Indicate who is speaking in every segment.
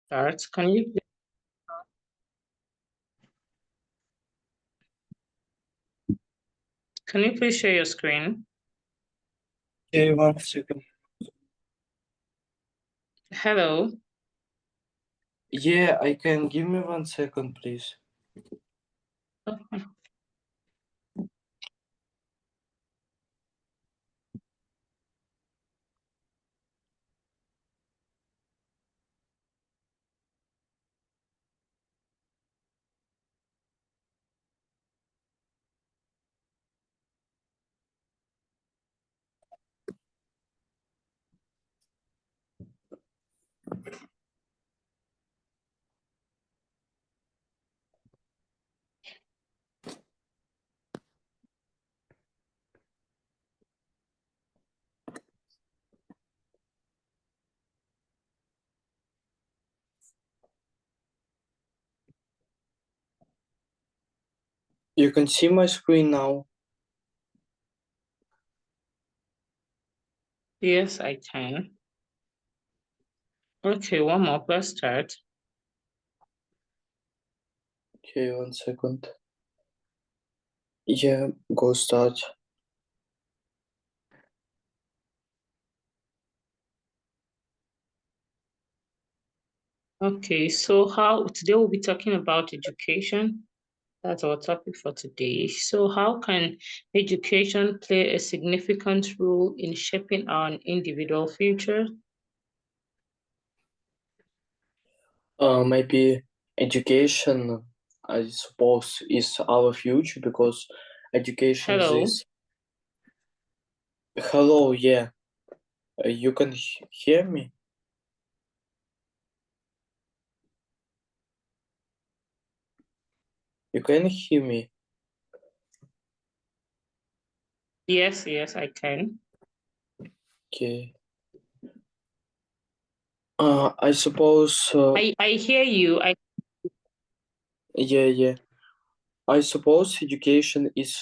Speaker 1: Start. Can you please share your screen?
Speaker 2: Okay, 1 second.
Speaker 1: Hello.
Speaker 2: Yeah, I can. Give me 1 second, please.
Speaker 1: Okay.
Speaker 2: You can see my screen now.
Speaker 1: Yes, I can. Okay, one more. Let's start.
Speaker 2: Okay, 1 second. Yeah, go start.
Speaker 1: Okay, so today we'll be talking about education. That's our topic for today. So how can education play a significant role in shaping our individual future?
Speaker 2: Maybe education, I suppose, is our future because education
Speaker 1: Hello.
Speaker 2: is. Hello, yeah. You can hear me? You can hear me?
Speaker 1: Yes, I can.
Speaker 2: Okay. I suppose.
Speaker 1: I hear you.
Speaker 2: Yeah. I suppose education is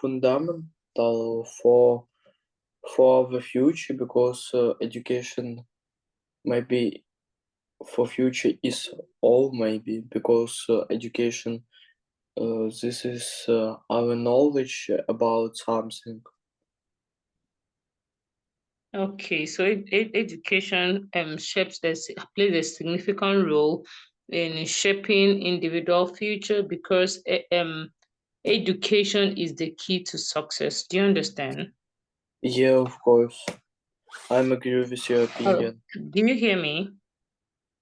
Speaker 2: fundamental for the future because education maybe for future is all maybe because education this is our knowledge about something.
Speaker 1: Okay, so education plays a significant role in shaping individual future because education is the key to success. Do you understand?
Speaker 2: Yeah, of course, I'm agree with your
Speaker 1: Oh,
Speaker 2: opinion.
Speaker 1: do you hear me?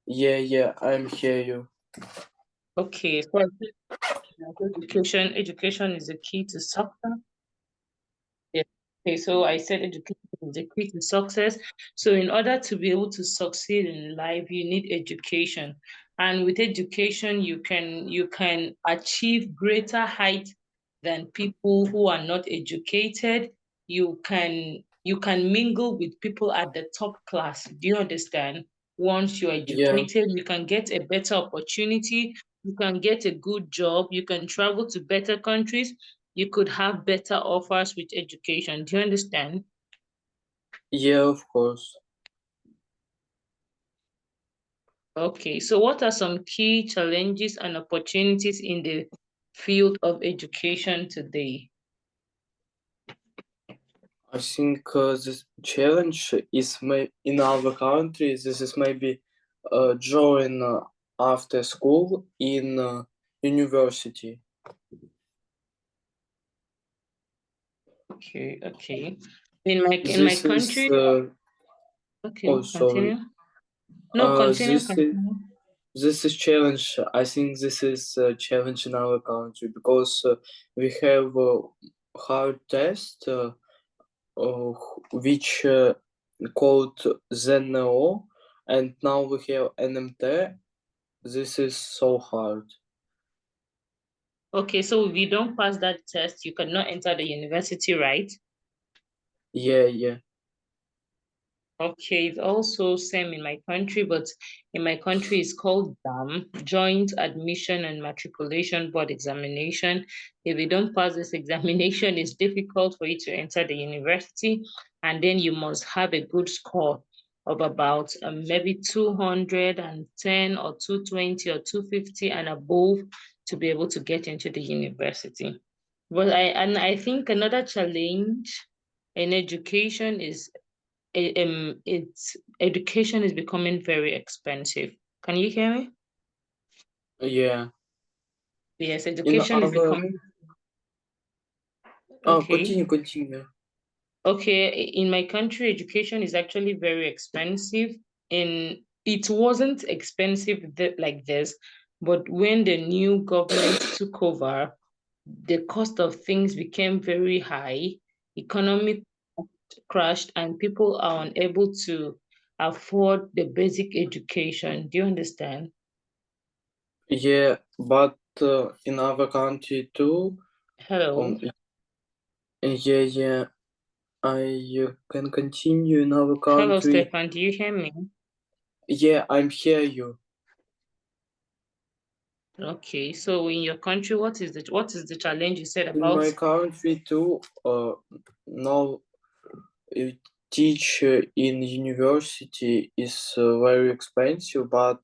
Speaker 2: Yeah, I'm hear you.
Speaker 1: Okay, so I think that education is the key to success. Yeah. Okay, so I said education is the key to success. So in order to be able to succeed in life, you need education. And with education, you can achieve greater height than people who are not educated. You can mingle with people at the top class. Do you understand? Once you're
Speaker 2: Yeah,
Speaker 1: educated, you can get a better opportunity, you can get a good job, you can travel to better countries, you could have better offers with education. Do you understand?
Speaker 2: yeah, of course.
Speaker 1: Okay, so what are some key challenges and opportunities in the field of education today?
Speaker 2: I think this challenge is in our country. This is maybe join after school in university.
Speaker 1: Okay. In my
Speaker 2: This is
Speaker 1: country, okay,
Speaker 2: oh sorry.
Speaker 1: continue. No, continue,
Speaker 2: This is
Speaker 1: continue.
Speaker 2: challenge. I think this is a challenge in our country because we have hard test uh, which called ZNO, and now we have NMT. This is so hard.
Speaker 1: Okay, so if you don't pass that test, you cannot enter the university, right?
Speaker 2: Yeah.
Speaker 1: Okay, it's also same in my country, but in my country it's called JAM, Joint Admission and Matriculation Board Examination. If you don't pass this examination, it's difficult for you to enter the university, and then you must have a good score. of about maybe 210 or 220 or 250 and above to be able to get into the university. But I think another challenge in education is education is becoming very expensive. Can you hear me?
Speaker 2: Yeah.
Speaker 1: Yes,
Speaker 2: In
Speaker 1: education is
Speaker 2: our
Speaker 1: becoming okay.
Speaker 2: continue.
Speaker 1: Okay, in my country, education is actually very expensive. In it wasn't expensive like this, but when the new government took over, the cost of things became very high. Economic crashed, and people are unable to afford the basic education. Do you understand?
Speaker 2: Yeah, but in our country too.
Speaker 1: Hello,
Speaker 2: Yeah. I can continue in our
Speaker 1: hello,
Speaker 2: country.
Speaker 1: Stefan. Do you hear me?
Speaker 2: Yeah, I'm hear you.
Speaker 1: Okay, so in your country, what is the challenge you said
Speaker 2: In
Speaker 1: about?
Speaker 2: my country too. Now teach in university is very expensive, but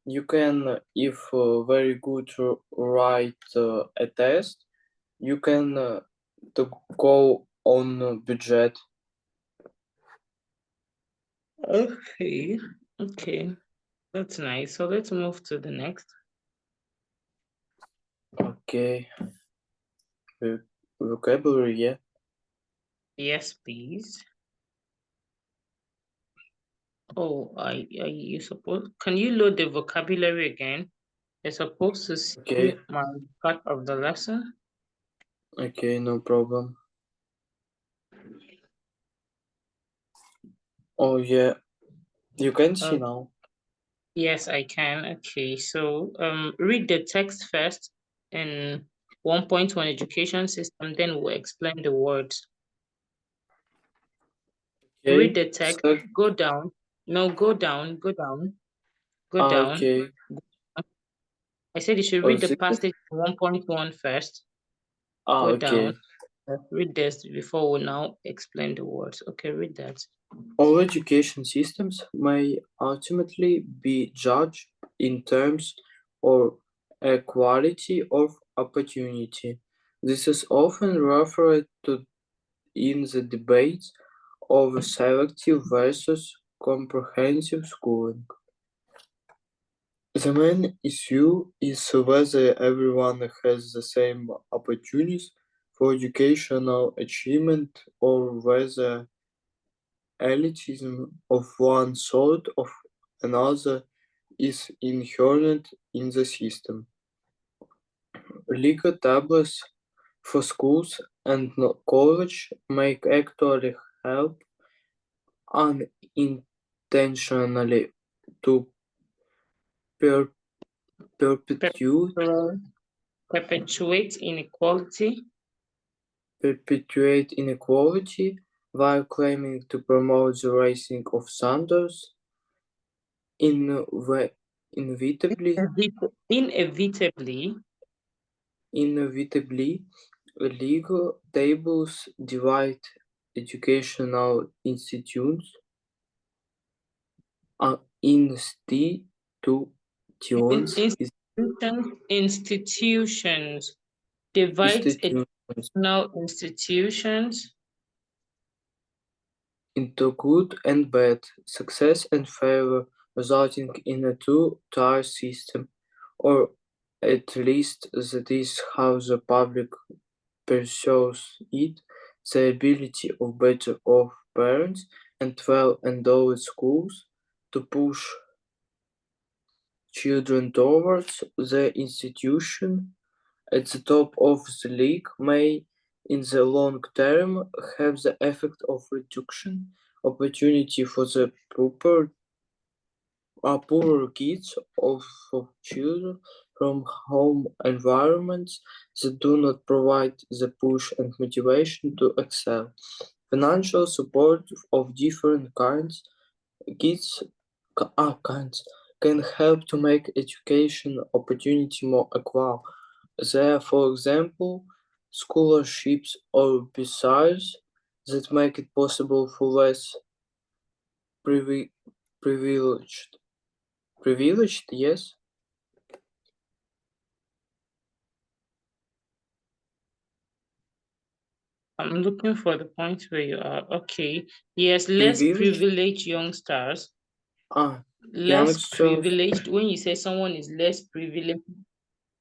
Speaker 2: you can, if very good write a test, you can to go on budget.
Speaker 1: Okay, okay, that's nice. So let's move to the next.
Speaker 2: Okay, vocabulary. Yeah.
Speaker 1: Yes, please. Oh, you suppose, can you load the vocabulary again? You're supposed to see
Speaker 2: Okay.
Speaker 1: my part of the lesson.
Speaker 2: Okay, no problem. Oh yeah, you can see
Speaker 1: Uh,
Speaker 2: now.
Speaker 1: yes, I can. Okay, so read the text first in 1.1 education system, then we'll explain the words. Read
Speaker 2: Okay.
Speaker 1: the text,
Speaker 2: So,
Speaker 1: go down. No, go down, go down, go down.
Speaker 2: okay.
Speaker 1: I said you should
Speaker 2: Oh,
Speaker 1: read the
Speaker 2: this is,
Speaker 1: passage 1.1 first. Go down.
Speaker 2: okay.
Speaker 1: Read this before we now explain the words. Okay, read that.
Speaker 2: All education systems may ultimately be judged in terms of equality of opportunity. This is often referred to in the debates of selective versus comprehensive schooling. The main issue is whether everyone has the same opportunities for educational achievement or whether elitism of one sort of another is inherent in the system. Legal tablets for schools and college may actually help unintentionally to per- perpetuate
Speaker 1: Perpetuate inequality.
Speaker 2: inequality while claiming to promote the raising of standards. Inevitably,
Speaker 1: Inevitably,
Speaker 2: inevitably, legal tables divide educational institutions institutions
Speaker 1: institutions divides
Speaker 2: institutions
Speaker 1: educational institutions.
Speaker 2: into good and bad, success and failure, resulting in a two-tier system, or at least that is how the public perceives it. The ability of better off parents and well-endowed schools to push children towards the institution at the top of the league may, in the long term, have the effect of reduction opportunity for the poorer kids of children from home environments that do not provide the push and motivation to excel. Financial support of different kids kinds can help to make education opportunity more equal. There are, for example, scholarships or bursaries that make it possible for less privileged. Privileged, yes.
Speaker 1: I'm looking for the point where you are. Okay. Yes, less privileged youngsters. Less
Speaker 2: Youngsters.
Speaker 1: privileged. When you say someone is less privileged,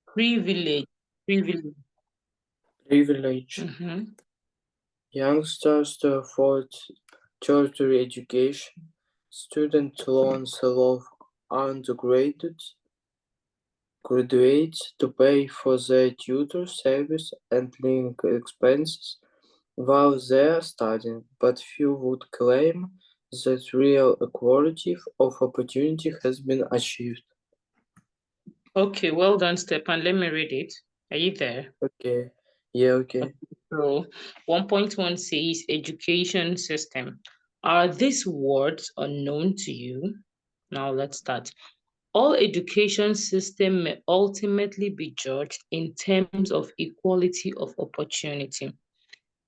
Speaker 1: privileged.
Speaker 2: Youngsters to afford tertiary education, student loans allow undergraduates, graduates to pay for their tutor service and living expenses while they are studying, but few would claim that real equality of opportunity has been achieved.
Speaker 1: Okay, well done, Stepan. Let me read it. Are you there?
Speaker 2: Okay. Yeah, okay.
Speaker 1: So 1.1 says education system. Are these words unknown to you? Now let's start. All education system may ultimately be judged in terms of equality of opportunity.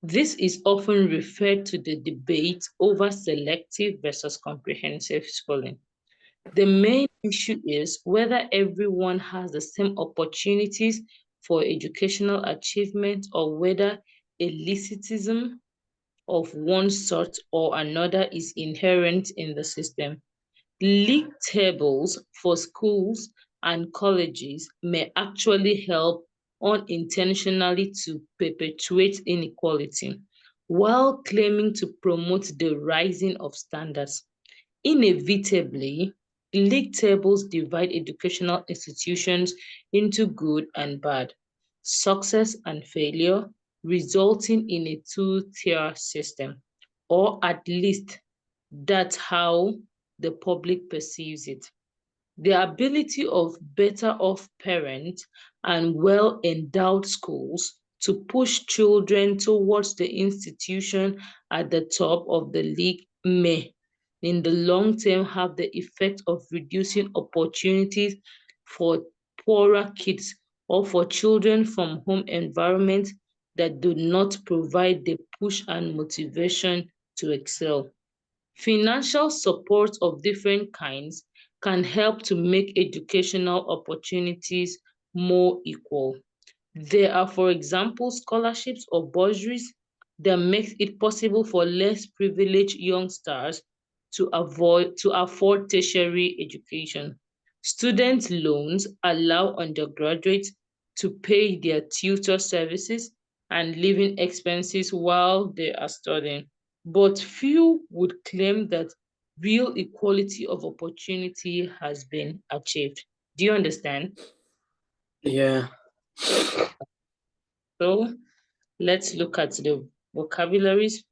Speaker 1: This is often referred to the debate over selective versus comprehensive schooling. The main issue is whether everyone has the same opportunities for educational achievement or whether elitism of one sort or another is inherent in the system. League tables for schools and colleges may actually help unintentionally to perpetuate inequality while claiming to promote the rising of standards. Inevitably, league tables divide educational institutions into good and bad, success and failure, resulting in a two-tier system, or at least that's how the public perceives it. The ability of better off parents and well-endowed schools to push children towards the institution at the top of the league may, in the long term, have the effect of reducing opportunities for poorer kids or for children from home environments that do not provide the push and motivation to excel. Financial support of different kinds can help to make educational opportunities more equal. There are, for example, scholarships or bursaries that make it possible for less privileged youngsters to afford tertiary education. Student loans allow undergraduates to pay their tutor services and living expenses while they are studying. But few would claim that real equality of opportunity has been achieved. Do you understand?
Speaker 2: Yeah.
Speaker 1: So let's look at the vocabularies.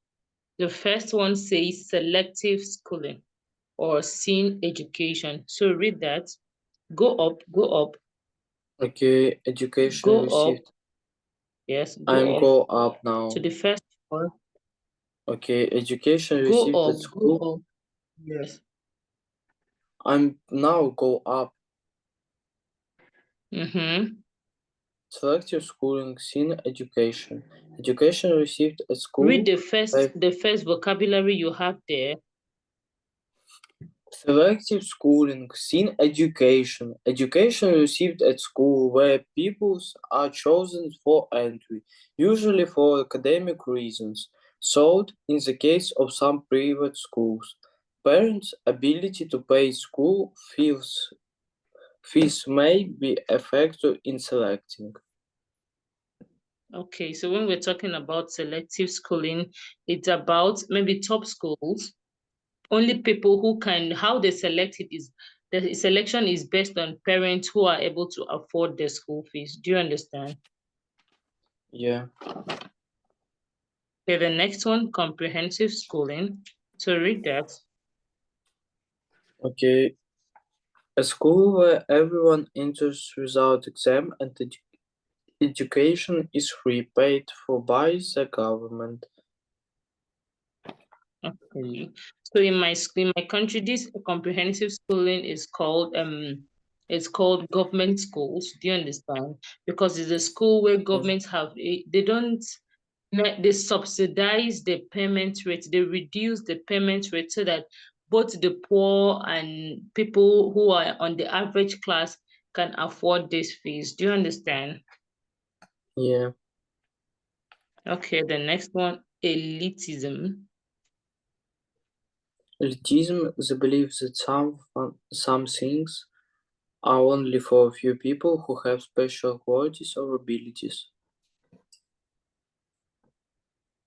Speaker 1: The first one says selective schooling or SEEN education. So read that. Go up, go up,
Speaker 2: Okay, education
Speaker 1: go up.
Speaker 2: received.
Speaker 1: Yes,
Speaker 2: I'm
Speaker 1: go up.
Speaker 2: go up now.
Speaker 1: To the first one.
Speaker 2: Okay, education
Speaker 1: Go
Speaker 2: received at
Speaker 1: up,
Speaker 2: school.
Speaker 1: go up. Yes.
Speaker 2: I'm now go up. Selective schooling, SEEN education. Education received at school.
Speaker 1: Read the first vocabulary you have there.
Speaker 2: Selective schooling, SEEN education. Education received at school where pupils are chosen for entry, usually for academic reasons. So, in the case of some private schools, parents' ability to pay school fees may be a factor in selecting.
Speaker 1: Okay, so when we're talking about selective schooling, it's about maybe top schools. Only people who can, how they select it is, the selection is based on parents who are able to afford their school fees. Do you understand?
Speaker 2: Yeah.
Speaker 1: Okay, the next one, comprehensive schooling. So read that.
Speaker 2: Okay. A school where everyone enters without exam and education is free, paid for by the government.
Speaker 1: Okay. So in my country, this comprehensive schooling is called it's called government schools. Do you understand? Because it's a school where governments have they subsidize the payment rate, they reduce the payment rate so that both the poor and people who are on the average class can afford this fees. Do you understand?
Speaker 2: Yeah.
Speaker 1: Okay, the next one, elitism.
Speaker 2: Elitism is the belief that some things are only for a few people who have special qualities or abilities.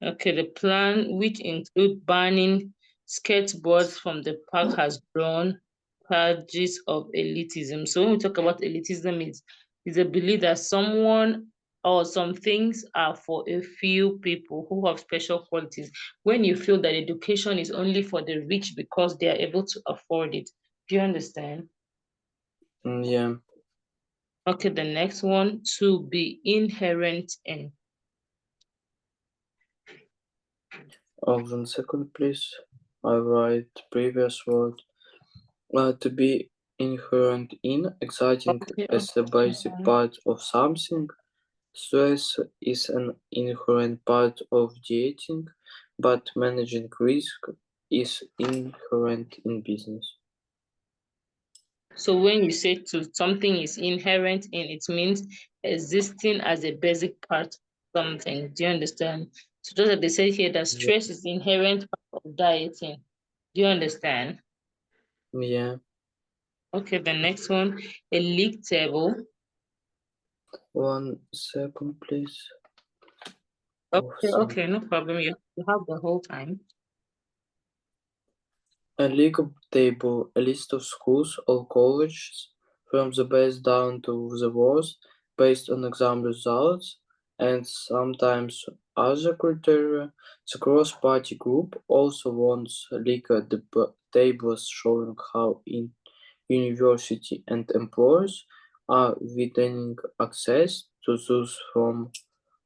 Speaker 1: Okay, the plan, which include banning skateboards from the park, has drawn charges of elitism. So when we talk about elitism, it's a belief that someone or some things are for a few people who have special qualities. When you feel that education is only for the rich because they are able to afford it. Do you understand?
Speaker 2: Yeah.
Speaker 1: Okay, the next one, to be inherent in.
Speaker 2: 1 second, please. I write previous word. To be inherent in, exciting
Speaker 1: Okay,
Speaker 2: as a basic
Speaker 1: okay.
Speaker 2: part of something. Stress is an inherent part of dieting, but managing risk is inherent in business.
Speaker 1: So when you say to something is inherent in, it means existing as a basic part of something. Do you understand? So just like they said here that
Speaker 2: Yeah.
Speaker 1: stress is inherent part of dieting. Do you understand?
Speaker 2: Yeah.
Speaker 1: Okay, the next one, a league table.
Speaker 2: 1 second, please.
Speaker 1: Okay,
Speaker 2: Awesome.
Speaker 1: okay, no problem. You have the whole time.
Speaker 2: A league table, a list of schools or colleges from the best down to the worst based on exam results and sometimes other criteria. The cross-party group also wants league tables showing how university and employers are widening access to those from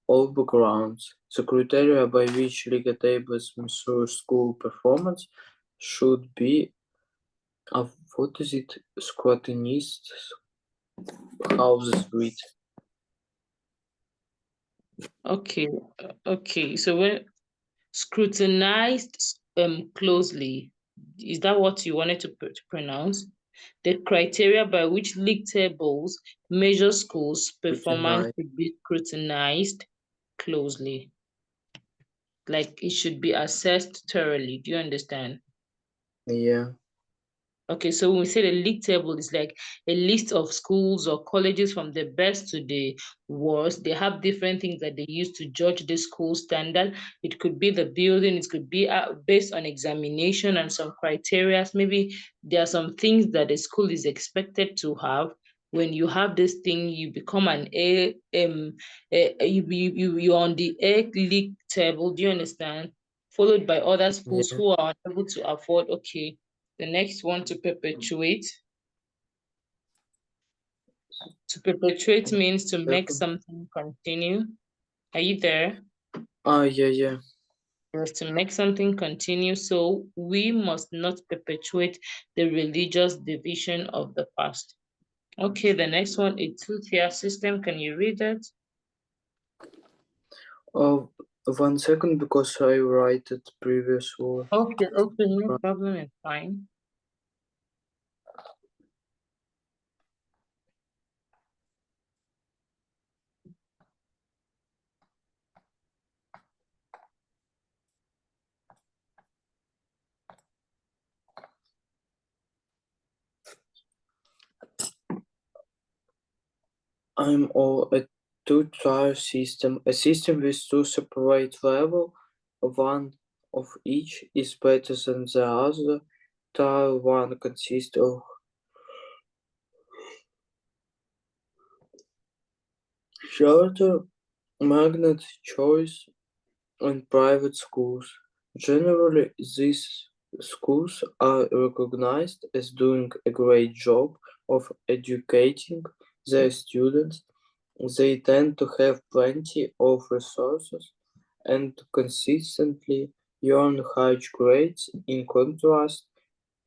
Speaker 2: all backgrounds. The criteria by which league tables measure school performance should be what is it? Scrutinists houses with.
Speaker 1: Okay, okay. So when scrutinized closely, is that what you wanted to pronounce? The criteria by which league tables measure schools' performance
Speaker 2: Scrutinized.
Speaker 1: should be scrutinized closely. Like it should be assessed thoroughly. Do you understand?
Speaker 2: Yeah.
Speaker 1: Okay, so when we say the league table, it's like a list of schools or colleges from the best to the worst. They have different things that they use to judge the school standard. It could be the building, it could be based on examination and some criteria. Maybe there are some things that the school is expected to have. When you have this thing, you become an you're on the A league table. Do you understand? Followed by other schools
Speaker 2: Yeah.
Speaker 1: who are able to afford. Okay, the next one, to perpetuate. To perpetuate means to make
Speaker 2: Second.
Speaker 1: something continue. Are you there?
Speaker 2: Yeah, yeah.
Speaker 1: Yes, to make something continue. So we must not perpetuate the religious division of the past. Okay, the next one, a two-tier system. Can you read it?
Speaker 2: 1 second because I write it previous word.
Speaker 1: Okay, okay, no problem, it's fine.
Speaker 2: I'm all a two-tier system, a system with two separate levels. One of each is better than the other. Tier 1 consists of shelter, magnet choice, and private schools. Generally, these schools are recognized as doing a great job of educating their students. They tend to have plenty of resources and consistently earn high grades. In contrast,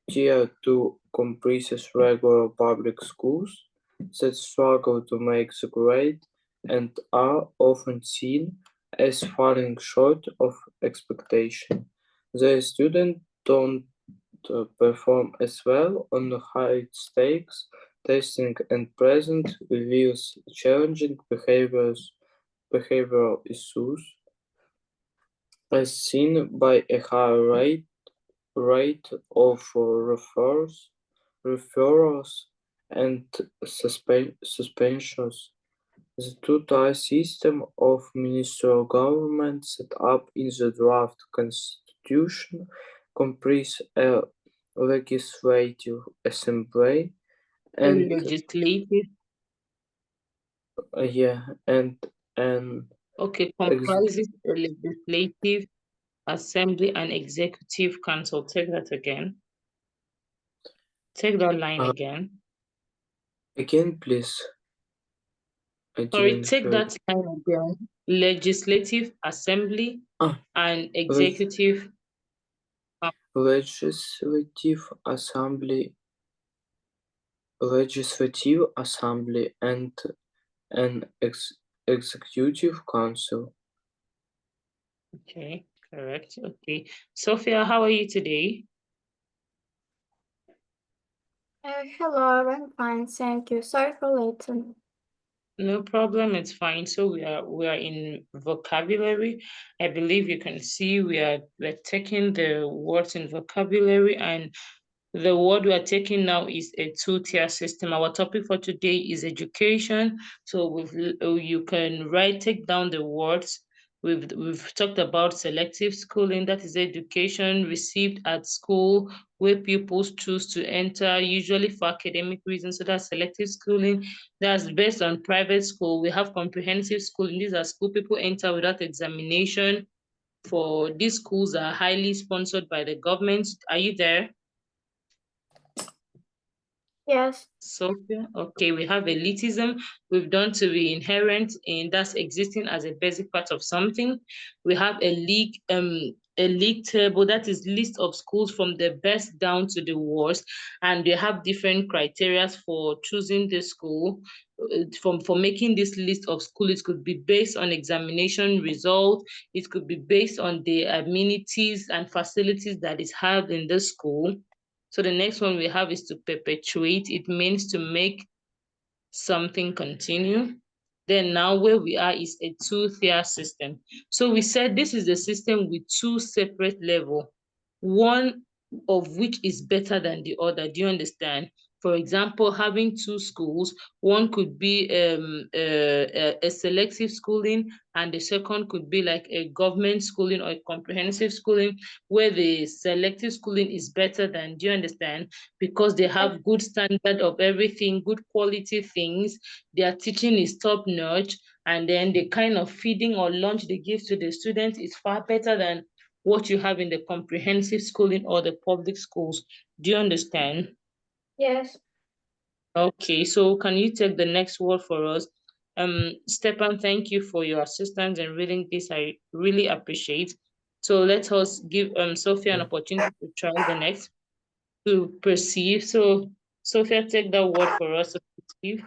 Speaker 2: Tier 2 comprises regular public schools that struggle to make the grade and are often seen as falling short of expectation. Their students don't perform as well on the high stakes testing and present reveals challenging behavioral issues as seen by a high rate of referrals and suspensions. The two-tier system of ministerial government set up in the draft constitution comprise a legislative assembly
Speaker 1: A
Speaker 2: and
Speaker 1: legislative,
Speaker 2: and an
Speaker 1: okay,
Speaker 2: executive.
Speaker 1: comprises a legislative assembly and executive council. Take that again. Take that line again.
Speaker 2: Again, please. I
Speaker 1: Sorry,
Speaker 2: didn't
Speaker 1: take
Speaker 2: hear.
Speaker 1: that line again. Legislative assembly
Speaker 2: Ah,
Speaker 1: and executive.
Speaker 2: legislative assembly and an executive council.
Speaker 1: Okay, correct. Okay. Sophia, how are you today?
Speaker 3: Hello, I'm fine, thank you. Sorry for later.
Speaker 1: No problem, it's fine. So we are in vocabulary. I believe you can see we're taking the words in vocabulary, and the word we are taking now is a two-tier system. Our topic for today is education. So you can take down the words. We've talked about selective schooling, that is education received at school where pupils choose to enter, usually for academic reasons. So that's selective schooling. That's based on private school. We have comprehensive schooling. These are school people enter without examination. For these schools are highly sponsored by the government. Are you there?
Speaker 3: Yes.
Speaker 1: Sophia, okay, we have elitism. We've done to be inherent in that's existing as a basic part of something. We have a league table, that is list of schools from the best down to the worst, and they have different criteria for choosing the school. For making this list of schools, it could be based on examination result, it could be based on the amenities and facilities that is held in the school. So the next one we have is to perpetuate. It means to make something continue. Then now where we are is a two-tier system. So we said this is a system with two separate levels, one of which is better than the other. Do you understand? For example, having two schools, one could be a selective schooling, and the second could be like a government schooling or a comprehensive schooling, where the selective schooling is better than, do you understand? Because they have good standard of everything, good quality things, their teaching is top notch, and then the kind of feeding or lunch they give to the students is far better than what you have in the comprehensive schooling or the public schools. Do you understand?
Speaker 3: Yes.
Speaker 1: Okay, so can you take the next word for us? Stepan, thank you for your assistance in reading this. I really appreciate. So let us give Sophia an opportunity to try the next, to perceive. So Sophia, take that word for us, to perceive.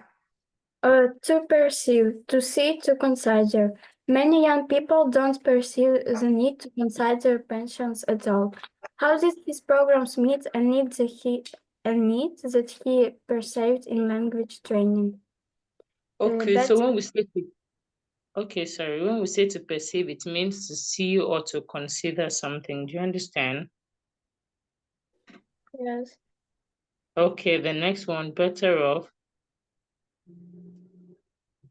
Speaker 3: To perceive, to see, to consider. Many young people don't perceive the need to consider pensions at all. How did his programs meet a need that he perceived in language training?
Speaker 1: Okay, so when we say when we say to perceive, it means to see or to consider something. Do you understand?
Speaker 3: Yes.
Speaker 1: Okay, the next one, better off.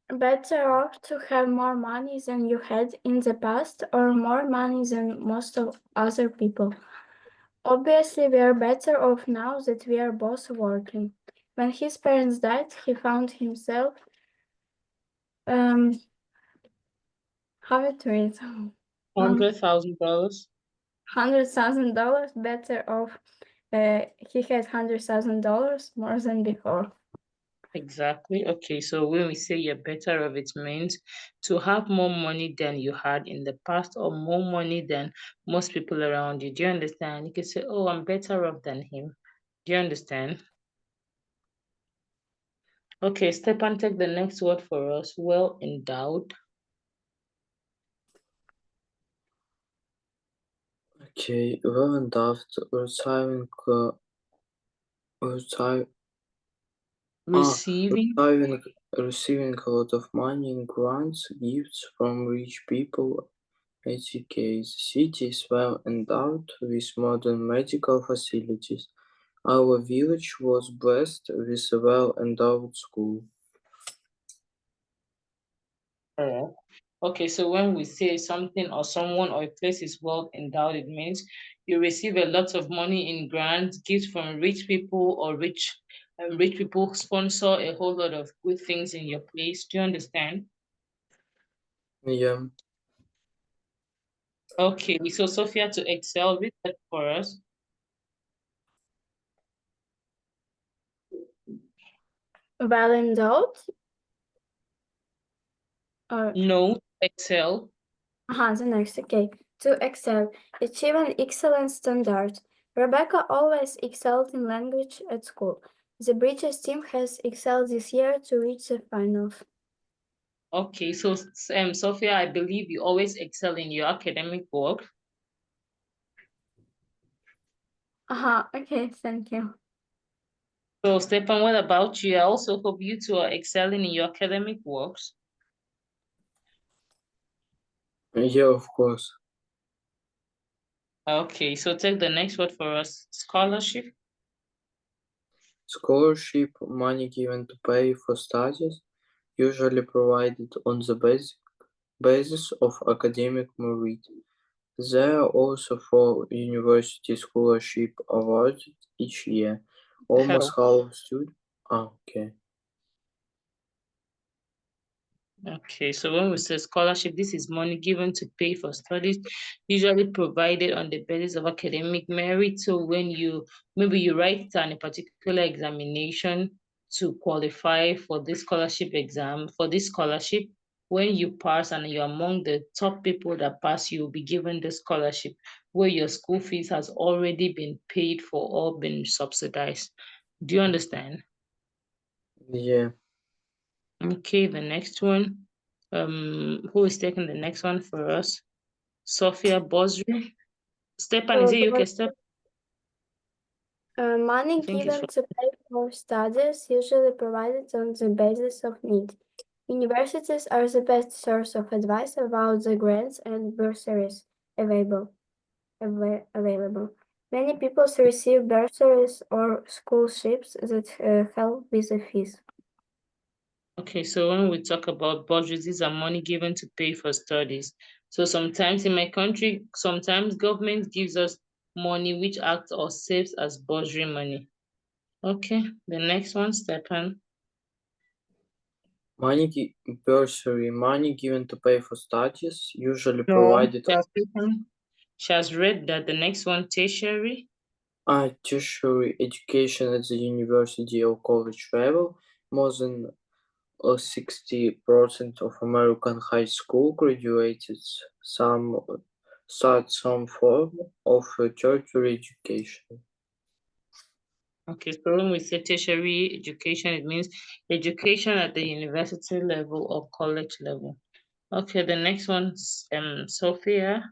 Speaker 3: Better off to have more money than you had in the past, or more money than most of other people. Obviously, we are better off now that we are both working. When his parents died, he found himself how it reads
Speaker 1: $100,000.
Speaker 3: $100,000 better off. He had $100,000 more than before.
Speaker 1: Exactly. Okay, so when we say you're better off, it means to have more money than you had in the past, or more money than most people around you. Do you understand? You can say, oh, I'm better off than him. Do you understand? Okay, Stepan, take the next word for us. Well endowed.
Speaker 2: Okay, well endowed, receiving, receiving,
Speaker 1: Receiving.
Speaker 2: receiving a lot of money in grants, gifts from rich people. The city is well endowed with modern medical facilities. Our village was blessed with a well endowed school.
Speaker 1: Correct. Okay, so when we say something or someone or a place is well endowed, it means you receive a lot of money in grants, gifts from rich people, or rich people sponsor a whole lot of good things in your place. Do you understand?
Speaker 2: Yeah.
Speaker 1: Okay, so Sophia, to excel, read that for us.
Speaker 3: Well endowed? Or
Speaker 1: No, excel.
Speaker 3: the next, okay. To excel, achieve an excellent standard. Rebecca always excelled in language at school. The British team has excelled this year to reach the finals.
Speaker 1: Okay, so Sophia, I believe you always excel in your academic work.
Speaker 3: Okay, thank you.
Speaker 1: So Stefan, what about you? I also hope you two are excelling in your academic works.
Speaker 2: Yeah, of course.
Speaker 1: Okay, so take the next word for us. Scholarship.
Speaker 2: Scholarship, money given to pay for studies, usually provided on the basis of academic merit. There are also 4 university scholarship awarded each year. Almost half of students. Okay.
Speaker 1: Okay, so when we say scholarship, this is money given to pay for studies, usually provided on the basis of academic merit. So when maybe you write on a particular examination to qualify for this scholarship exam, for this scholarship, when you pass and you're among the top people that pass, you'll be given the scholarship where your school fees has already been paid for or been subsidized. Do you understand?
Speaker 2: Yeah.
Speaker 1: Okay, the next one. Who is taking the next one for us? Sophia Bosri. Stepan, is it you, okay, Step?
Speaker 3: Money
Speaker 1: I think it's
Speaker 3: given to pay for studies, usually provided on the basis of need. Universities are the best source of advice about the grants and bursaries available. Many people receive bursaries or scholarships that help with the fees.
Speaker 1: okay. So when we talk about budgets, these are money given to pay for studies. So sometimes in my country, sometimes government gives us money which acts or saves as bursary money. Okay, the next one, Stepan.
Speaker 2: Bursary, money given to pay for studies, usually
Speaker 1: No,
Speaker 2: provided.
Speaker 1: she has read that. The next one, tertiary.
Speaker 2: Tertiary education at the university or college level. More than 60% of American high school graduates start some form of tertiary education.
Speaker 1: Okay, so when we say tertiary education, it means education at the university level or college level. Okay, the next one's Sophia.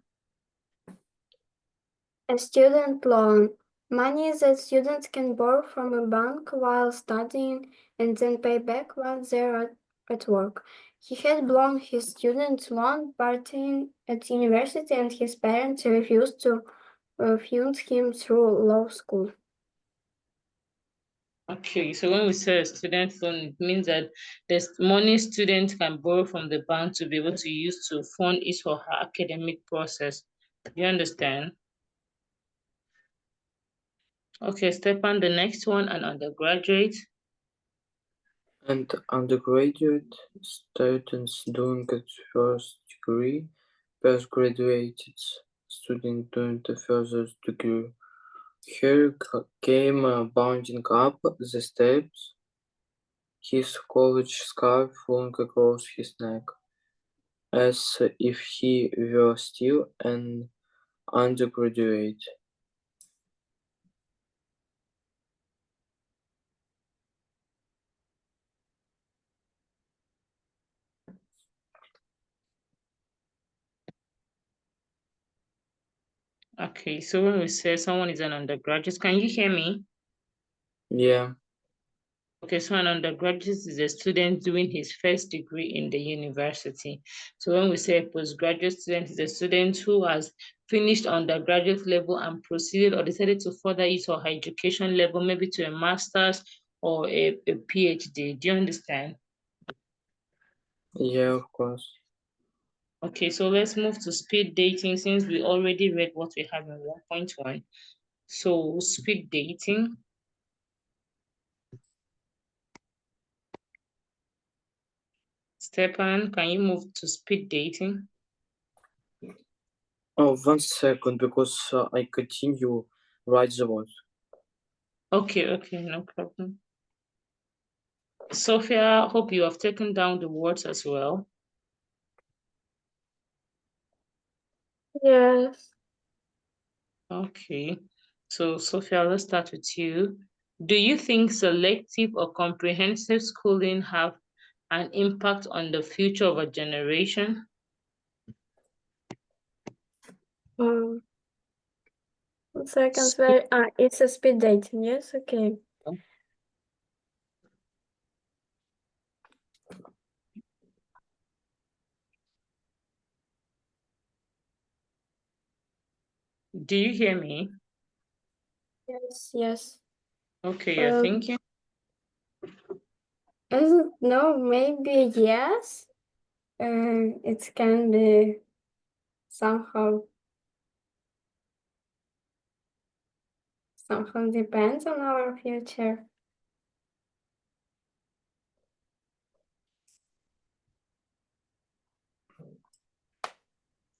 Speaker 3: A student loan. Money that students can borrow from a bank while studying and then pay back once they're at work. He had blown his student loan partying at university and his parents refused to fund him through law school.
Speaker 1: Okay, so when we say a student loan, it means that there's money students can borrow from the bank to be able to use to fund his or her academic process. You understand? Okay, Stepan, the next one, an undergraduate.
Speaker 2: And undergraduate students doing its first degree, postgraduate student doing the further degree. Here came bounding up the steps, his college scarf flung across his neck, as if he were still an undergraduate.
Speaker 1: Okay, so when we say someone is an undergraduate, can you hear me?
Speaker 2: Yeah.
Speaker 1: Okay, so an undergraduate is a student doing his first degree in the university. So when we say a postgraduate student is a student who has finished undergraduate level and proceeded or decided to further his or her education level, maybe to a master's or a PhD. Do you understand?
Speaker 2: Yeah, of course.
Speaker 1: Okay, so let's move to speed dating since we already read what we have in 1.1. So speed dating. Stepan, can you move to speed dating?
Speaker 2: Oh, 1 second, because I continue write the word.
Speaker 1: Okay, no problem. Sophia, hope you have taken down the words as well.
Speaker 3: Yes.
Speaker 1: Okay, so Sophia, let's start with you. Do you think selective or comprehensive schooling have an impact on the future of a generation?
Speaker 3: 1 second. Where it's a speed dating. Yes. Okay.
Speaker 1: Do you hear me?
Speaker 3: Yes. Yes.
Speaker 1: Okay, you're thinking.
Speaker 3: No, maybe yes. It can be somehow depends on our future.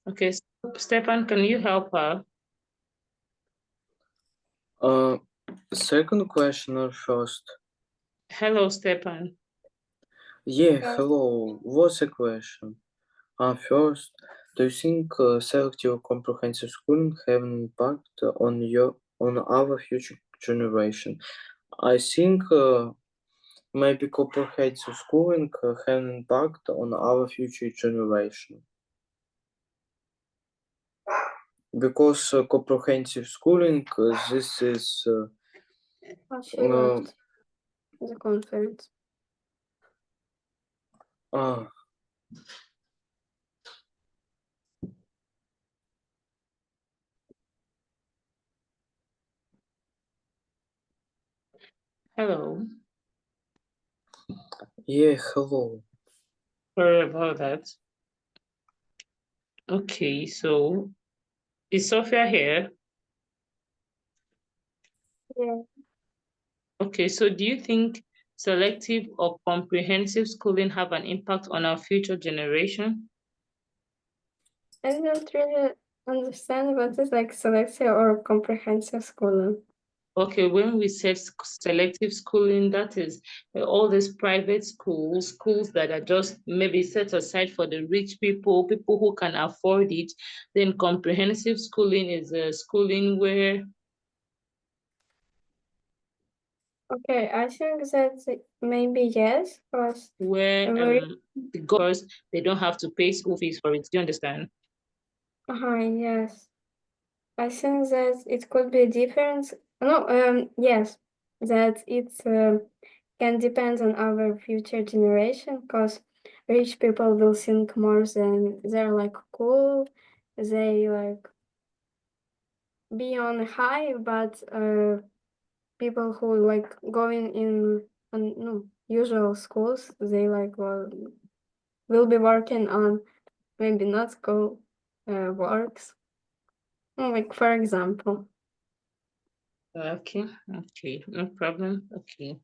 Speaker 1: Okay, Stepan, can you help her?
Speaker 2: Second question or first?
Speaker 1: Hello, Stepan.
Speaker 2: Yeah,
Speaker 3: First.
Speaker 2: hello. What's the question? First, do you think selective or comprehensive schooling have an impact on our future generation? I think maybe comprehensive schooling have an impact on our future generation. Because comprehensive schooling, this is
Speaker 3: She left the conference.
Speaker 2: uh,
Speaker 1: Hello.
Speaker 2: yeah, hello.
Speaker 1: Sorry about that. Okay, so is Sophia here?
Speaker 3: Yeah.
Speaker 1: Okay, so do you think selective or comprehensive schooling have an impact on our future generation?
Speaker 3: I don't really understand what is like selective or comprehensive schooling.
Speaker 1: Okay, when we said selective schooling, that is all these private schools that are just maybe set aside for the rich people who can afford it. Then comprehensive schooling is a schooling where
Speaker 3: Okay, I think that maybe yes, because
Speaker 1: the girls they don't have to pay school fees for it. Do you understand?
Speaker 3: yes. I think that it could be different. No, yes, that it can depend on our future generation, because rich people will think more than they're like cool, they like be on high, but people who like going in no, usual schools, they like will be working on maybe not school works. Like for example.
Speaker 1: Okay, no problem. Okay.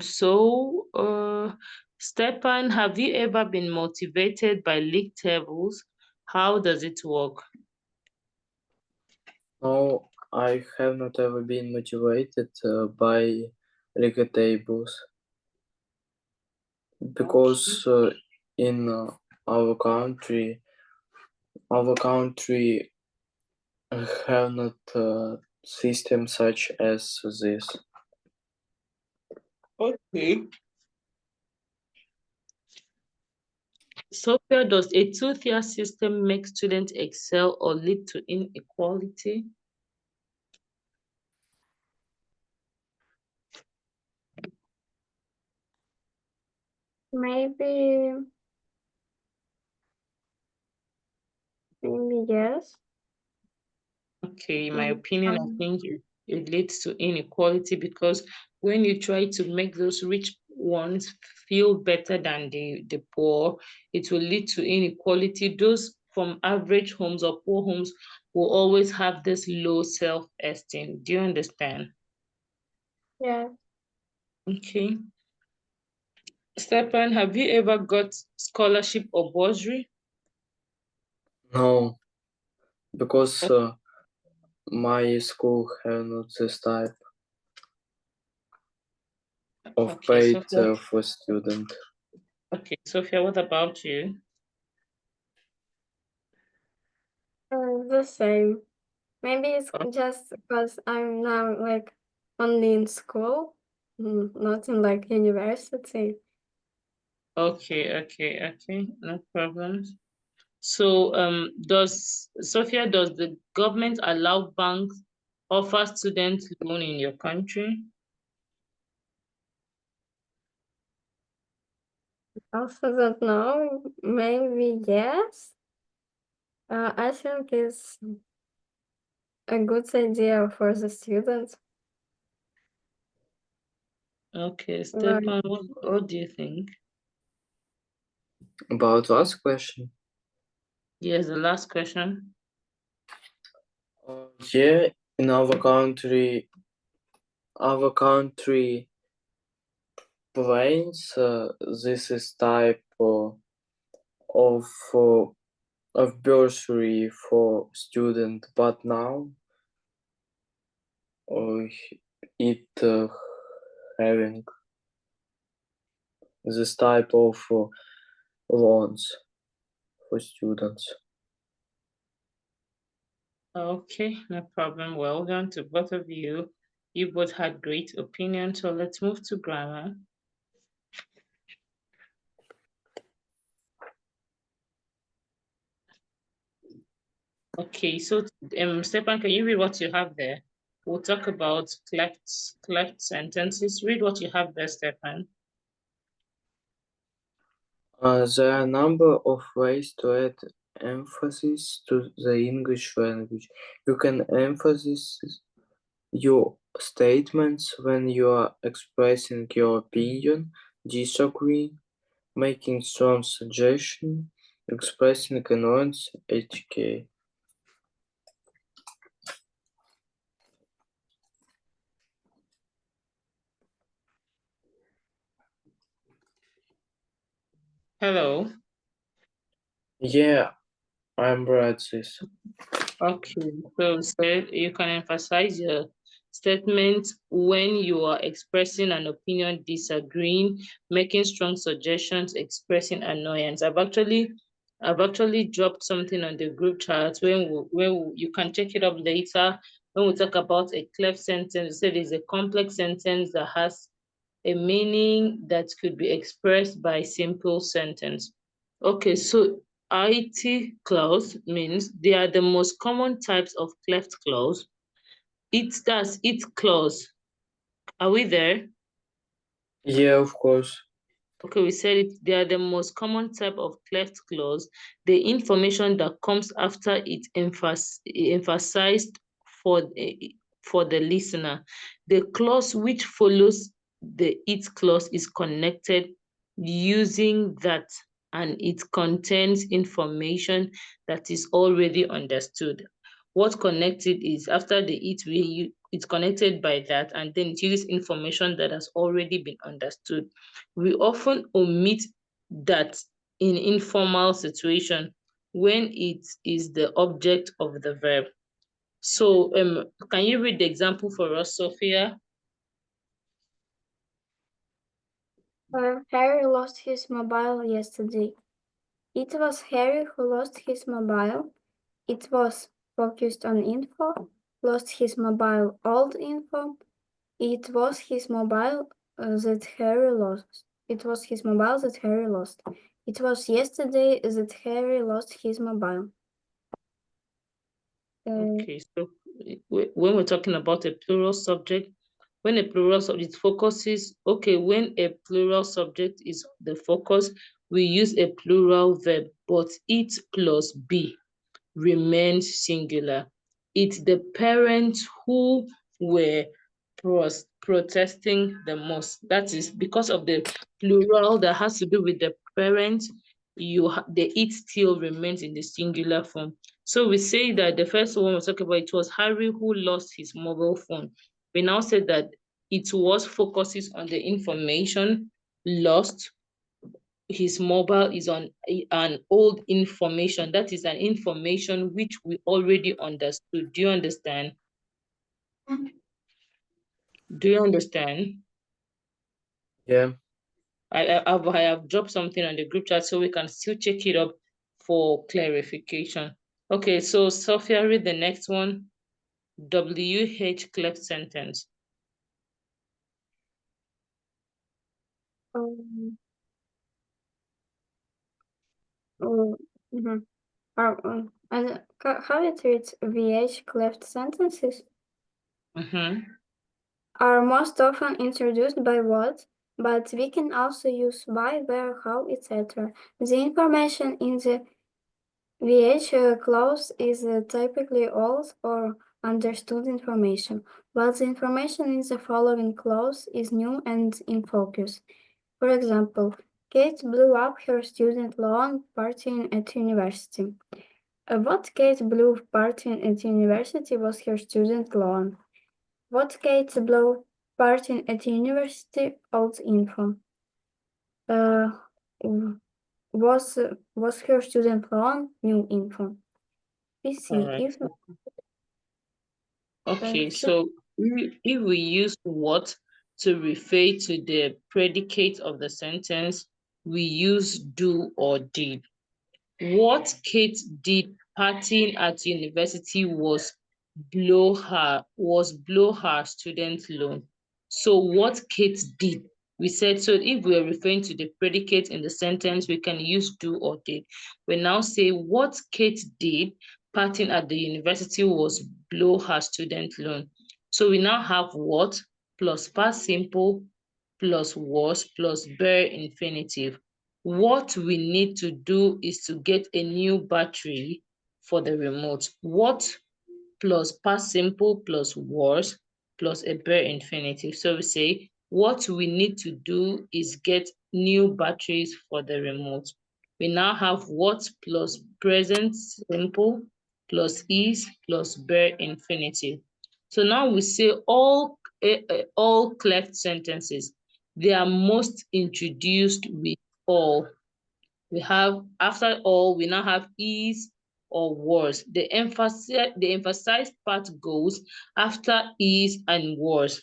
Speaker 1: So Stepan, have you ever been motivated by league tables? How does it work?
Speaker 2: No, I have not ever been motivated by league tables because in our country have not system such as this.
Speaker 1: Okay. Sophia, does a two-tier system make students excel or lead to inequality?
Speaker 3: Maybe yes.
Speaker 1: Okay, in my opinion, I think it leads to inequality because when you try to make those rich ones feel better than the poor, it will lead to inequality. Those from average homes or poor homes will always have this low self-esteem. Do you understand?
Speaker 3: Yeah.
Speaker 1: Okay. Stefan, have you ever got scholarship or bursary?
Speaker 2: No, because my school have not this type of
Speaker 1: Okay,
Speaker 2: paid
Speaker 1: Sophia.
Speaker 2: for student.
Speaker 1: Okay, Sophia, what about you?
Speaker 3: The same. Maybe it's just because I'm now like only in school, not in like university.
Speaker 1: Okay, no problems. So, does the government allow banks offer student loan in your country?
Speaker 3: Also don't know. Maybe yes. I think it's a good idea for the students.
Speaker 1: Okay,
Speaker 3: But
Speaker 1: Stefan, what do you think?
Speaker 2: About last question.
Speaker 1: Yes, the last question.
Speaker 2: Yeah, in our country planes, this is type of bursary for student, but now it having this type of loans for students.
Speaker 1: Okay, no problem. Well done to both of you. You both had great opinions. So let's move to grammar. Okay, so Stefan, can you read what you have there? We'll talk about cleft sentences. Read what you have there, Stefan.
Speaker 2: There are a number of ways to add emphasis to the English language. You can emphasize your statements when you are expressing your opinion, disagree, making strong suggestion, expressing annoyance, etc.
Speaker 1: Hello.
Speaker 2: Yeah, I'm read this.
Speaker 1: Okay, so you can emphasize your statement when you are expressing an opinion, disagreeing, making strong suggestions, expressing annoyance. I've actually dropped something on the group chat you can check it up later when we talk about a cleft sentence. It is a complex sentence that has a meaning that could be expressed by simple sentence. Okay, so IT clause means they are the most common types of cleft clause. That's it clause. Are we there?
Speaker 2: Yeah, of course.
Speaker 1: Okay, we said it. They are the most common type of cleft clause. The information that comes after it emphasized for the listener. The clause which follows the it clause is connected using that, and it contains information that is already understood. What connected is after the it's connected by that, and then it uses information that has already been understood. We often omit that in informal situation when it is the object of the verb. So can you read the example for us, Sophia?
Speaker 3: Harry lost his mobile yesterday. It was Harry who lost his mobile. It was focused on info, lost his mobile old info. It was his mobile that Harry lost. It was his mobile that Harry lost. It was yesterday that Harry lost his mobile.
Speaker 1: Okay, so when we're talking about a plural subject, when a plural subject focuses, okay, when a plural subject is the focus, we use a plural verb, but it plus be remains singular. It's the parents who were protesting the most. That is because of the plural that has to do with the parents, the it still remains in the singular form. So we say that the first one we talk about, it was Harry who lost his mobile phone. We now said that it was focuses on the information lost. His mobile is on an old information. That is an information which we already understood. Do you understand? Do you understand?
Speaker 2: Yeah.
Speaker 1: I have dropped something on the group chat so we can still check it up for clarification. Okay, so Sophia, read the next one. WH cleft sentence.
Speaker 3: How it reads VH cleft sentences
Speaker 1: Mm-hmm.
Speaker 3: are most often introduced by what, but we can also use why, where, how, etc. The information in the VH clause is typically old or understood information, while the information in the following clause is new and in focus. For example, Kate blew up her student loan partying at university. What Kate blew partying at university was her student loan. What Kate blew partying at university, old info. Was her student loan, new info. We see
Speaker 1: All right.
Speaker 3: if
Speaker 1: Okay, so if we use what to refer to the predicate of the sentence, we use do or did. What Kate did partying at university was blow her student loan. So what Kate did, we said, so if we're referring to the predicate in the sentence, we can use do or did. We now say what Kate did partying at the university was blow her student loan. So we now have what plus past simple plus was plus bare infinitive. What we need to do is to get a new battery for the remote. What plus past simple plus was plus a bare infinitive. So we say what we need to do is get new batteries for the remote. We now have what plus present simple plus is plus bare infinitive. So now we say all cleft sentences, they are most introduced with all. We have after all, we now have is or was. The emphasized part goes after is and was.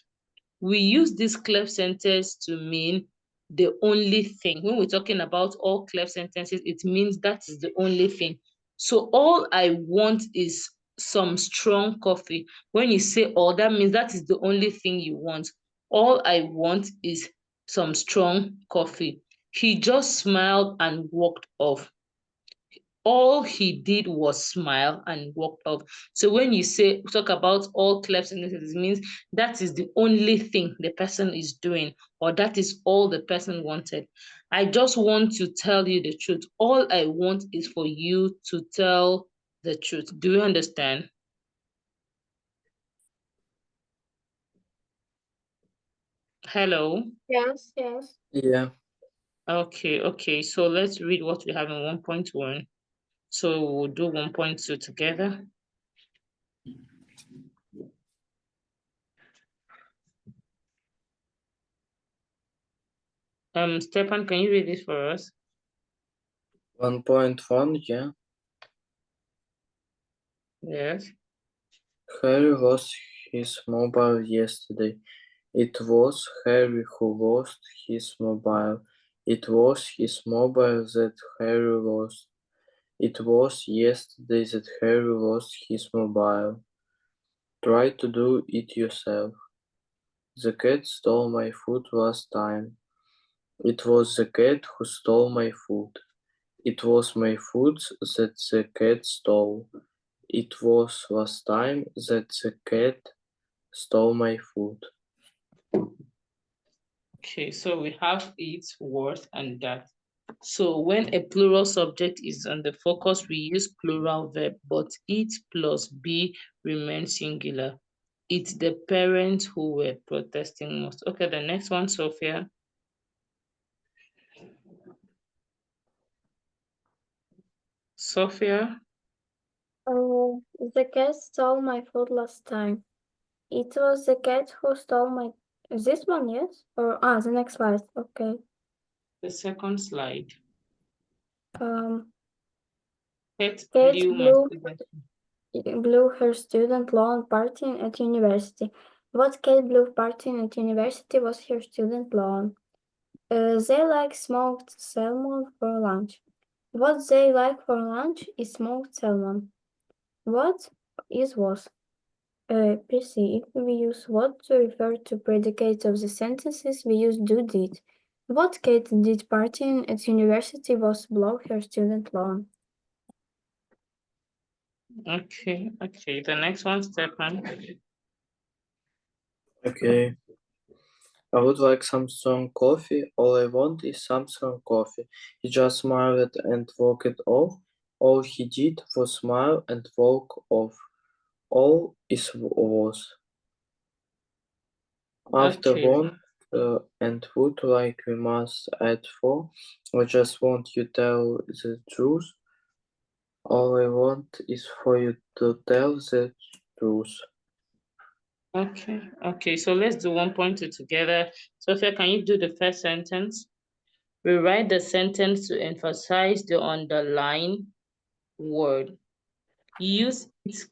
Speaker 1: We use this cleft sentence to mean the only thing. When we're talking about all cleft sentences, it means that is the only thing. So all I want is some strong coffee. When you say all, that means that is the only thing you want. All I want is some strong coffee. He just smiled and walked off. All he did was smile and walked off. So when you say talk about all cleft sentences, it means that is the only thing the person is doing, or that is all the person wanted. I just want to tell you the truth. All I want is for you to tell the truth. Do you understand? Hello?
Speaker 3: yes, yes.
Speaker 2: Yeah.
Speaker 1: Okay. So let's read what we have in 1.1. So we'll do 1.2 together. Stepan, can you read this for us?
Speaker 2: 1.1, yeah.
Speaker 1: Yes.
Speaker 2: Harry lost his mobile yesterday. It was Harry who lost his mobile. It was his mobile that Harry lost. It was yesterday that Harry lost his mobile. Try to do it yourself. The cat stole my food last time. It was the cat who stole my food. It was my food that the cat stole. It was last time that the cat stole my food.
Speaker 1: Okay, so we have it, worth, and that. So when a plural subject is on the focus, we use plural verb, but it plus be remains singular. It's the parents who were protesting most. Okay, the next one, Sophia. Sophia.
Speaker 3: The cat stole my food last time. It was the cat who stole my. This one, yes? Or the next slide. Okay.
Speaker 1: The second slide.
Speaker 3: Cat
Speaker 1: Cat
Speaker 3: blew
Speaker 1: student.
Speaker 3: blew her student loan party at university. What cat blew party at university was her student loan. They like smoked salmon for lunch. What they like for lunch is smoked salmon. What is was? Percy, if we use what to refer to predicates of the sentences, we use do did. What Kate did partying at university was blow her student loan.
Speaker 1: Okay. The next one, Stefan.
Speaker 2: Okay. I would like some strong coffee. All I want is some strong coffee. He just smiled and walked off. All he did was smile and walk off. All is was. After
Speaker 1: Okay.
Speaker 2: want and would like we must add for. I just want you tell the truth. All I want is for you to tell the truth.
Speaker 1: Okay, so let's do 1.2 together. Sophia, can you do the first sentence? Rewrite the sentence to emphasize the underlined word. Use its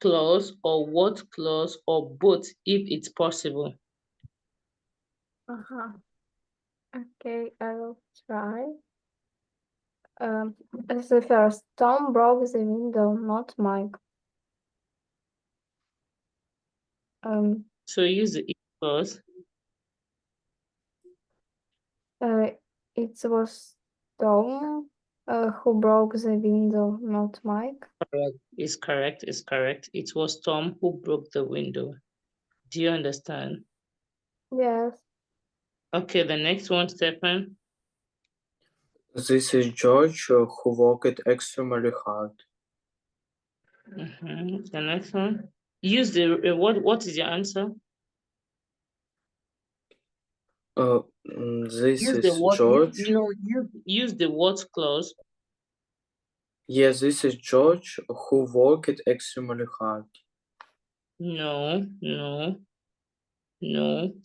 Speaker 1: clause or what clause or both if it's possible.
Speaker 3: Okay, I will try. As the first, Tom broke the window, not Mike.
Speaker 1: So use the if clause.
Speaker 3: It was Tom who broke the window, not Mike.
Speaker 1: Correct. Is correct. It was Tom who broke the window. Do you understand?
Speaker 3: Yes.
Speaker 1: Okay, the next one, Stefan.
Speaker 2: This is George who worked extremely hard.
Speaker 1: The next one. Use the what is your answer?
Speaker 2: This
Speaker 1: Use
Speaker 2: is
Speaker 1: the what?
Speaker 2: George.
Speaker 1: Use the what clause.
Speaker 2: Yes, this is George who worked extremely hard.
Speaker 1: No.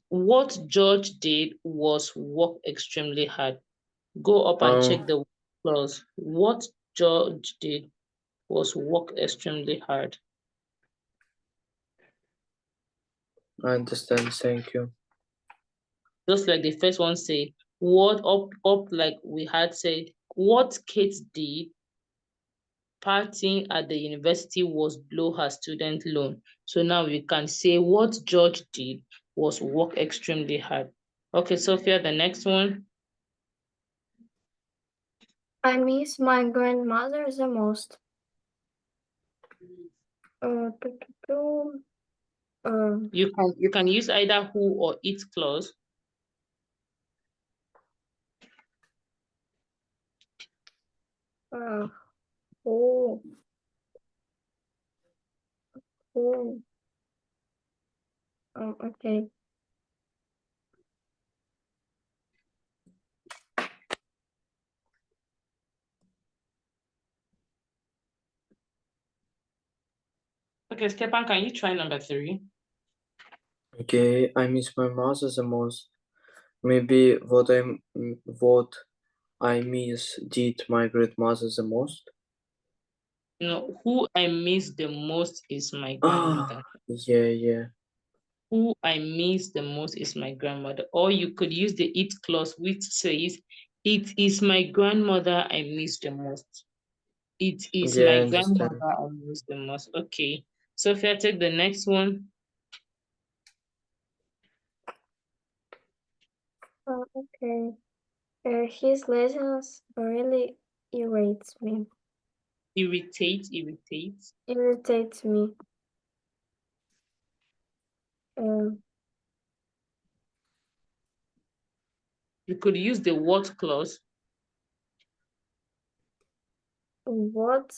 Speaker 1: What George did was work extremely hard. Go up and check the clause. What George did was work extremely hard.
Speaker 2: I understand, thank you.
Speaker 1: Just like the first one said, what up like we had said, what Kate did partying at the university was blow her student loan. So now we can say what George did was work extremely hard. Okay, Sophia, the next one.
Speaker 3: I miss my grandmother the most.
Speaker 1: You can use either who or it clause.
Speaker 3: Who. Okay.
Speaker 1: Okay, Stepan, can you try number 3?
Speaker 2: Okay, I miss my mother the most. Maybe what I miss did my grandmother the most.
Speaker 1: No, who I miss the most is my grandmother.
Speaker 2: Yeah.
Speaker 1: Who I miss the most is my grandmother. Or you could use the it clause, which says, it is my grandmother I miss the most. It is
Speaker 2: Yeah, I
Speaker 1: my
Speaker 2: understand.
Speaker 1: grandmother I miss the most. Okay. Sophia, take the next one.
Speaker 3: Okay. His laziness really irritates me.
Speaker 1: Irritate.
Speaker 3: Irritates me.
Speaker 1: You could use the what clause.
Speaker 3: What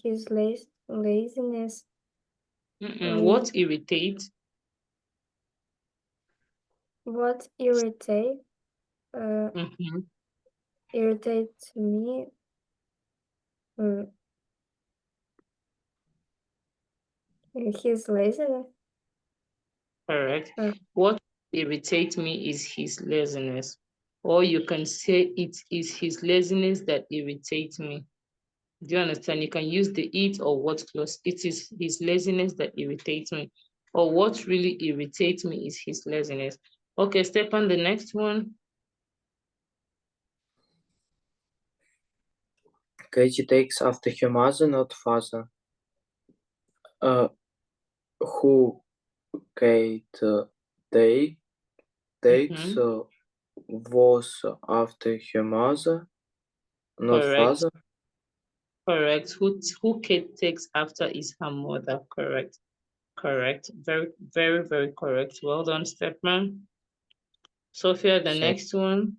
Speaker 3: his laziness
Speaker 1: What irritate?
Speaker 3: what irritates irritates me his laziness.
Speaker 1: Correct. What irritates me is his laziness. Or you can say it is his laziness that irritates me. Do you understand? You can use the it or what clause. It is his laziness that irritates me. Or what really irritates me is his laziness. Okay, Stepan, the next one.
Speaker 2: Katie takes after her mother, not father. Who Kate takes was after her mother, not
Speaker 1: Correct.
Speaker 2: father.
Speaker 1: Correct. Who Kate takes after is her mother. Correct. Correct. Very, very, very correct. Well done, Stepan. Sophia, the next one.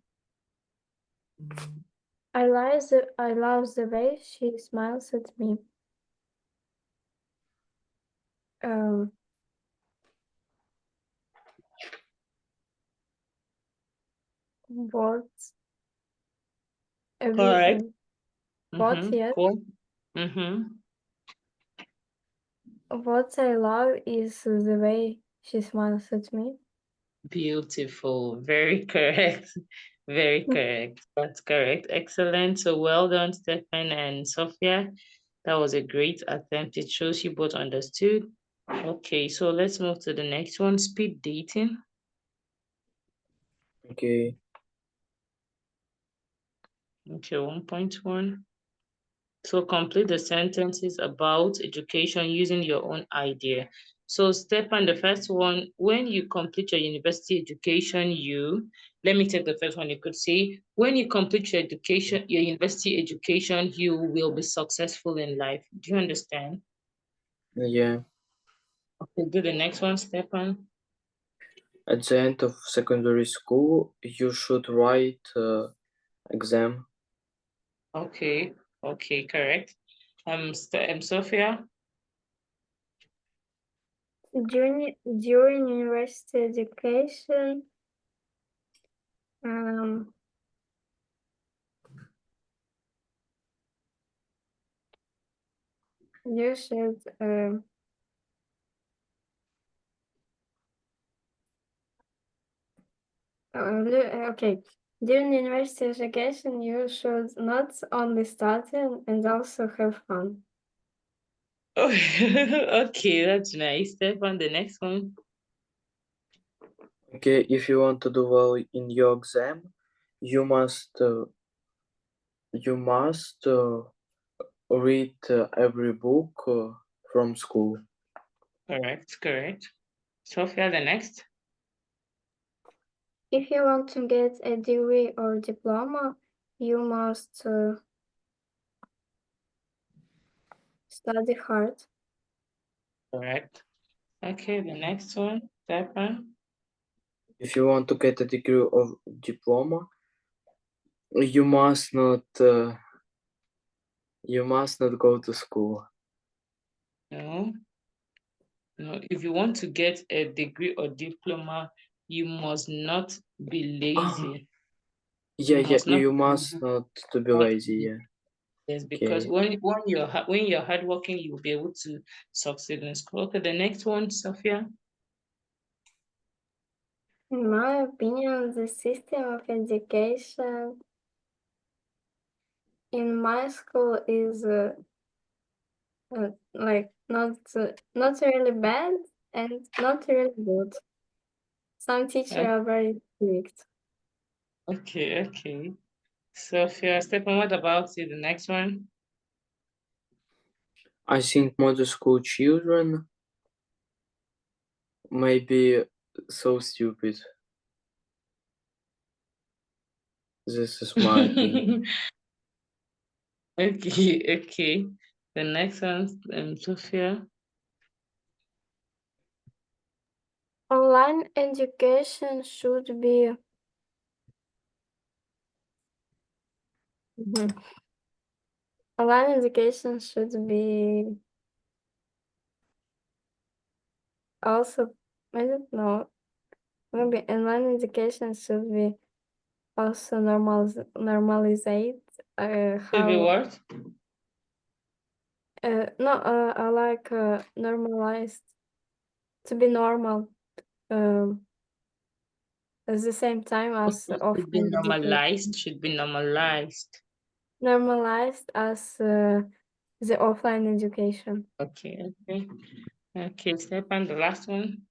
Speaker 3: I love the way she smiles at me. What?
Speaker 1: Correct.
Speaker 3: What? Yes.
Speaker 1: Cool.
Speaker 3: What I love is the way she smiles at me.
Speaker 1: Beautiful. Very correct. Very correct. That's correct. Excellent. So well done, Stefan and Sophia. That was a great attempt. It shows you both understood. Okay, so let's move to the next one. Speed dating.
Speaker 2: Okay.
Speaker 1: Okay, 1.1. So complete the sentences about education using your own idea. So Stepan, the first one, when you complete your university education, let me take the first one. You could say, when you complete your education, your university education, you will be successful in life. Do you understand?
Speaker 2: Yeah.
Speaker 1: Okay, do the next one, Stepan.
Speaker 2: At the end of secondary school, you should write exam.
Speaker 1: Okay, correct. Sophia.
Speaker 3: During university education, you should okay. During university education, you should not only study and also have fun.
Speaker 1: Oh, okay, that's nice. Stepan, the next one.
Speaker 2: Okay, if you want to do well in your exam, you must read every book from school.
Speaker 1: Correct. Sophia, the next.
Speaker 3: If you want to get a degree or diploma, you must study hard.
Speaker 2: Correct.
Speaker 1: Okay, the next one, Stepan.
Speaker 2: If you want to get a degree or diploma, you must not go to school.
Speaker 1: No. If you want to get a degree or diploma, you must not be lazy.
Speaker 2: You must not to be lazy. Yeah.
Speaker 1: Yes, because when you're hardworking, you'll be able to succeed in school. Okay, the next one, Sophia.
Speaker 3: In my opinion, the system of education in my school is like not really bad and not really good. Some teachers are very strict.
Speaker 1: Okay. Sophia, Stephen, what about you? The next one?
Speaker 2: I think model school children may be so stupid. This is my opinion.
Speaker 1: Okay, okay. The next one, Sophia.
Speaker 3: Online education should be online education should be also, I don't know, maybe online education should be also normalized.
Speaker 1: Should be what?
Speaker 3: No, I like normalized to be normal. At the same time as
Speaker 1: Okay, should be
Speaker 3: offline education.
Speaker 1: normalized. Should be normalized.
Speaker 3: Normalized as the offline education.
Speaker 1: Okay, okay. Okay, Stefan, the last one.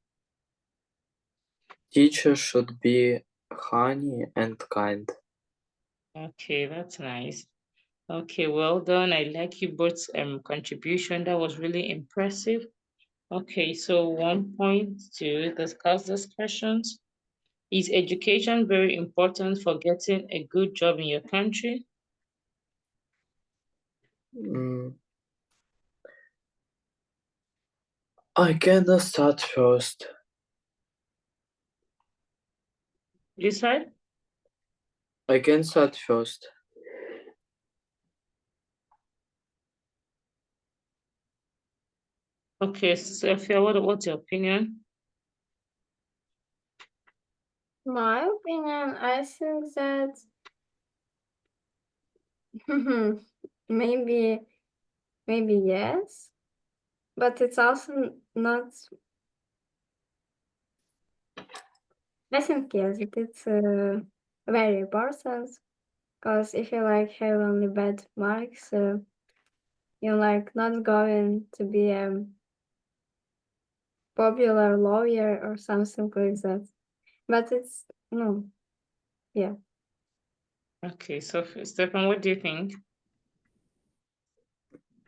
Speaker 2: Teacher should be honey and kind.
Speaker 1: Okay, that's nice. Okay, well done. I like you both contribution. That was really impressive. Okay, so 1 point to discuss these questions. Is education very important for getting a good job in your country?
Speaker 2: I can start first.
Speaker 1: This side?
Speaker 2: I can start first.
Speaker 1: Okay, Sophia, what's your opinion?
Speaker 3: My opinion, I think that maybe yes, but it's also not. I think yes, it's very important because if you like have only bad marks, you're like not going to be a popular lawyer or something like that. But it's no, yeah.
Speaker 1: Okay, so Stefan, what do you think?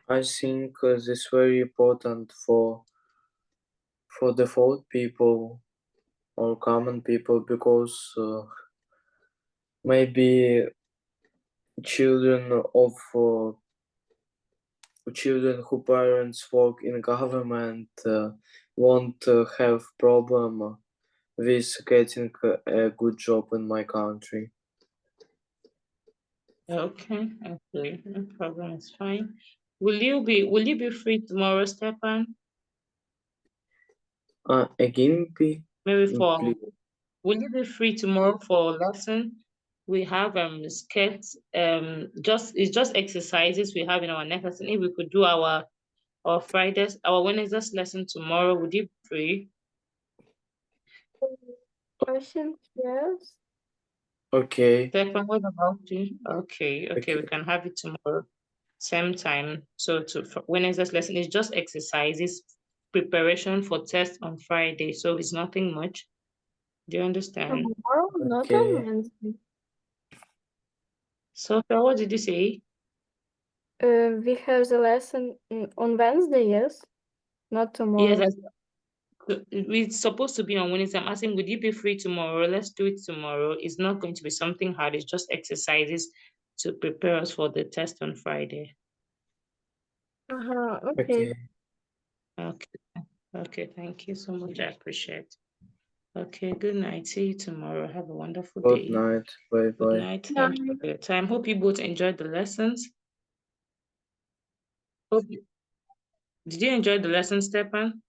Speaker 2: I think this is very important for default people or common people because maybe children of children who parents work in government won't have problem with getting a good job in my country.
Speaker 1: Okay, okay, no problem, it's fine. Will you be free tomorrow, Stefan?
Speaker 2: Again,
Speaker 1: Maybe
Speaker 2: please.
Speaker 1: will you be free tomorrow for a lesson? We have skits, it's just exercises we have in our next lesson. If we could do our Fridays, our Wednesdays lesson tomorrow, would you be free?
Speaker 3: I think yes.
Speaker 2: Okay.
Speaker 1: Stefan, what about you? Okay, we
Speaker 2: Okay.
Speaker 1: can have it tomorrow, same time. So for Wednesday's lesson is just exercises, preparation for test on Friday. So it's nothing much. Do you understand?
Speaker 3: Tomorrow, not
Speaker 2: Okay.
Speaker 3: on Wednesday.
Speaker 1: Sophia, what did you say?
Speaker 3: We have the lesson on Wednesday, yes? Not tomorrow.
Speaker 1: Yes, it's supposed to be on Wednesday. I'm asking, would you be free tomorrow? Let's do it tomorrow. It's not going to be something hard. It's just exercises to prepare us for the test on Friday.
Speaker 3: Okay.
Speaker 2: Okay.
Speaker 1: Okay. Okay. Thank you so much. I appreciate. Okay. Good night. See you tomorrow. Have a wonderful
Speaker 2: Good
Speaker 1: day.
Speaker 2: night. Bye
Speaker 1: Good
Speaker 2: bye.
Speaker 1: night. Thank you for your time. Hope you both enjoyed the lessons. Did you enjoy the lesson, Stepan?